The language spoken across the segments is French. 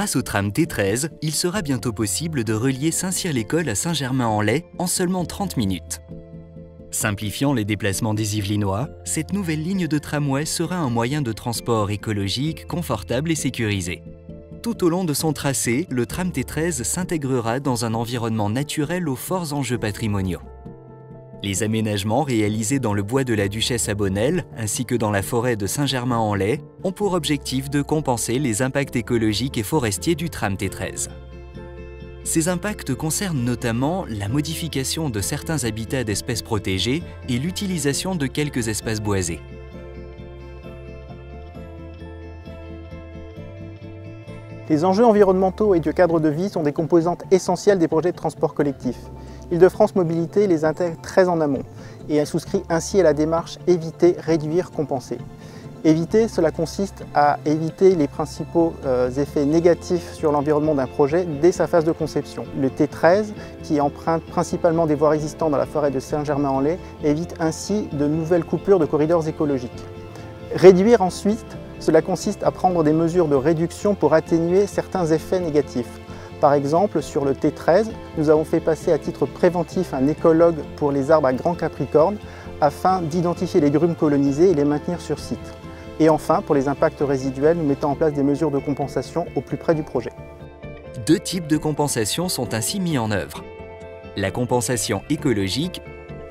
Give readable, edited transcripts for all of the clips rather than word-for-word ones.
Grâce au tram T13, il sera bientôt possible de relier Saint-Cyr-l'École à Saint-Germain-en-Laye en seulement 30 minutes. Simplifiant les déplacements des Yvelinois, cette nouvelle ligne de tramway sera un moyen de transport écologique, confortable et sécurisé. Tout au long de son tracé, le tram T13 s'intégrera dans un environnement naturel aux forts enjeux patrimoniaux. Les aménagements réalisés dans le bois de la Duchesse à Bonnel, ainsi que dans la forêt de Saint-Germain-en-Laye, ont pour objectif de compenser les impacts écologiques et forestiers du tram T13. Ces impacts concernent notamment la modification de certains habitats d'espèces protégées et l'utilisation de quelques espaces boisés. Les enjeux environnementaux et du cadre de vie sont des composantes essentielles des projets de transport collectif. Île-de-France Mobilité les intègre très en amont et elle souscrit ainsi à la démarche « Éviter, réduire, compenser ». Éviter, cela consiste à éviter les principaux effets négatifs sur l'environnement d'un projet dès sa phase de conception. Le T13, qui emprunte principalement des voies existantes dans la forêt de Saint-Germain-en-Laye, évite ainsi de nouvelles coupures de corridors écologiques. Réduire ensuite, cela consiste à prendre des mesures de réduction pour atténuer certains effets négatifs. Par exemple, sur le T13, nous avons fait passer à titre préventif un écologue pour les arbres à grand capricorne afin d'identifier les grumes colonisées et les maintenir sur site. Et enfin, pour les impacts résiduels, nous mettons en place des mesures de compensation au plus près du projet. Deux types de compensation sont ainsi mis en œuvre. La compensation écologique,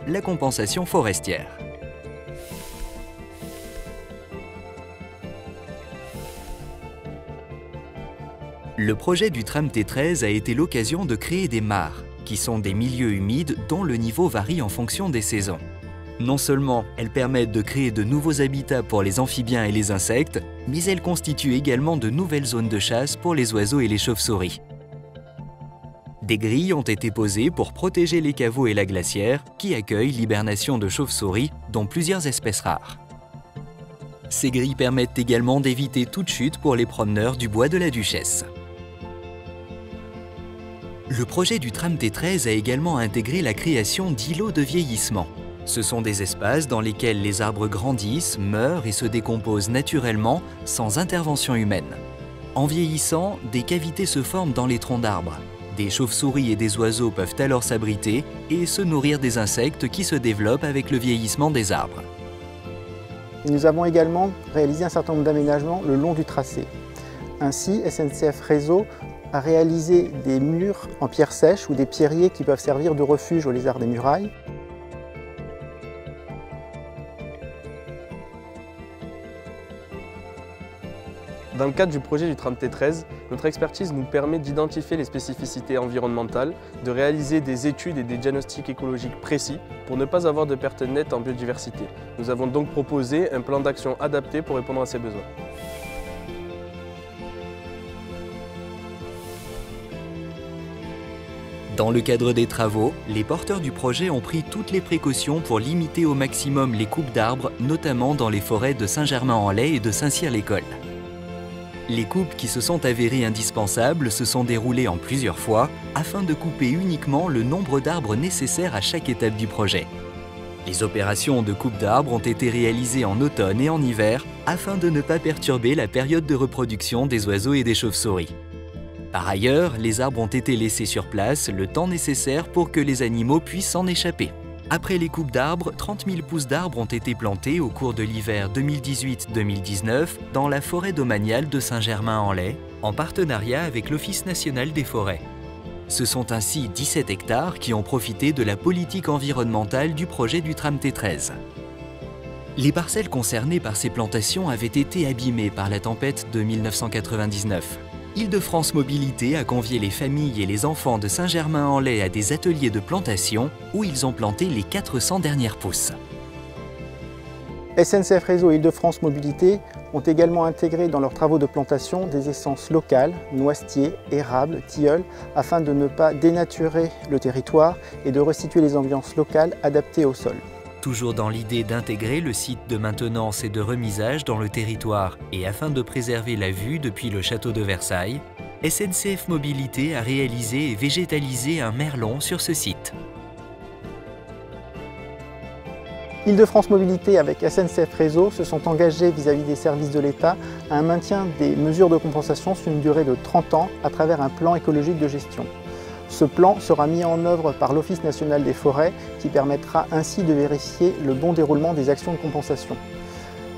la compensation forestière. Le projet du tram T13 a été l'occasion de créer des mares, qui sont des milieux humides dont le niveau varie en fonction des saisons. Non seulement elles permettent de créer de nouveaux habitats pour les amphibiens et les insectes, mais elles constituent également de nouvelles zones de chasse pour les oiseaux et les chauves-souris. Des grilles ont été posées pour protéger les caveaux et la glacière, qui accueillent l'hibernation de chauves-souris, dont plusieurs espèces rares. Ces grilles permettent également d'éviter toute chute pour les promeneurs du bois de la Duchesse. Le projet du tram T13 a également intégré la création d'îlots de vieillissement. Ce sont des espaces dans lesquels les arbres grandissent, meurent et se décomposent naturellement sans intervention humaine. En vieillissant, des cavités se forment dans les troncs d'arbres. Des chauves-souris et des oiseaux peuvent alors s'abriter et se nourrir des insectes qui se développent avec le vieillissement des arbres. Nous avons également réalisé un certain nombre d'aménagements le long du tracé. Ainsi, SNCF Réseau a réalisé des murs en pierre sèche ou des pierriers qui peuvent servir de refuge aux lézards des murailles. Dans le cadre du projet du tram T13, notre expertise nous permet d'identifier les spécificités environnementales, de réaliser des études et des diagnostics écologiques précis pour ne pas avoir de perte nette en biodiversité. Nous avons donc proposé un plan d'action adapté pour répondre à ces besoins. Dans le cadre des travaux, les porteurs du projet ont pris toutes les précautions pour limiter au maximum les coupes d'arbres, notamment dans les forêts de Saint-Germain-en-Laye et de Saint-Cyr-l'École. Les coupes qui se sont avérées indispensables se sont déroulées en plusieurs fois afin de couper uniquement le nombre d'arbres nécessaires à chaque étape du projet. Les opérations de coupe d'arbres ont été réalisées en automne et en hiver afin de ne pas perturber la période de reproduction des oiseaux et des chauves-souris. Par ailleurs, les arbres ont été laissés sur place le temps nécessaire pour que les animaux puissent s'en échapper. Après les coupes d'arbres, 30 000 pousses d'arbres ont été plantées au cours de l'hiver 2018-2019 dans la forêt domaniale de Saint-Germain-en-Laye, en partenariat avec l'Office national des forêts. Ce sont ainsi 17 hectares qui ont profité de la politique environnementale du projet du tram T13. Les parcelles concernées par ces plantations avaient été abîmées par la tempête de 1999. Île-de-France Mobilité a convié les familles et les enfants de Saint-Germain-en-Laye à des ateliers de plantation où ils ont planté les 400 dernières pousses. SNCF Réseau et Île-de-France Mobilité ont également intégré dans leurs travaux de plantation des essences locales, noisetiers, érables, tilleuls, afin de ne pas dénaturer le territoire et de restituer les ambiances locales adaptées au sol. Toujours dans l'idée d'intégrer le site de maintenance et de remisage dans le territoire et afin de préserver la vue depuis le château de Versailles, SNCF Mobilité a réalisé et végétalisé un merlon sur ce site. Île-de-France Mobilité avec SNCF Réseau se sont engagés vis-à-vis des services de l'État à un maintien des mesures de compensation sur une durée de 30 ans à travers un plan écologique de gestion. Ce plan sera mis en œuvre par l'Office national des forêts qui permettra ainsi de vérifier le bon déroulement des actions de compensation.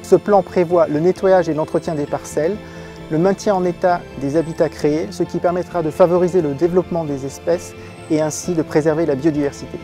Ce plan prévoit le nettoyage et l'entretien des parcelles, le maintien en état des habitats créés, ce qui permettra de favoriser le développement des espèces et ainsi de préserver la biodiversité.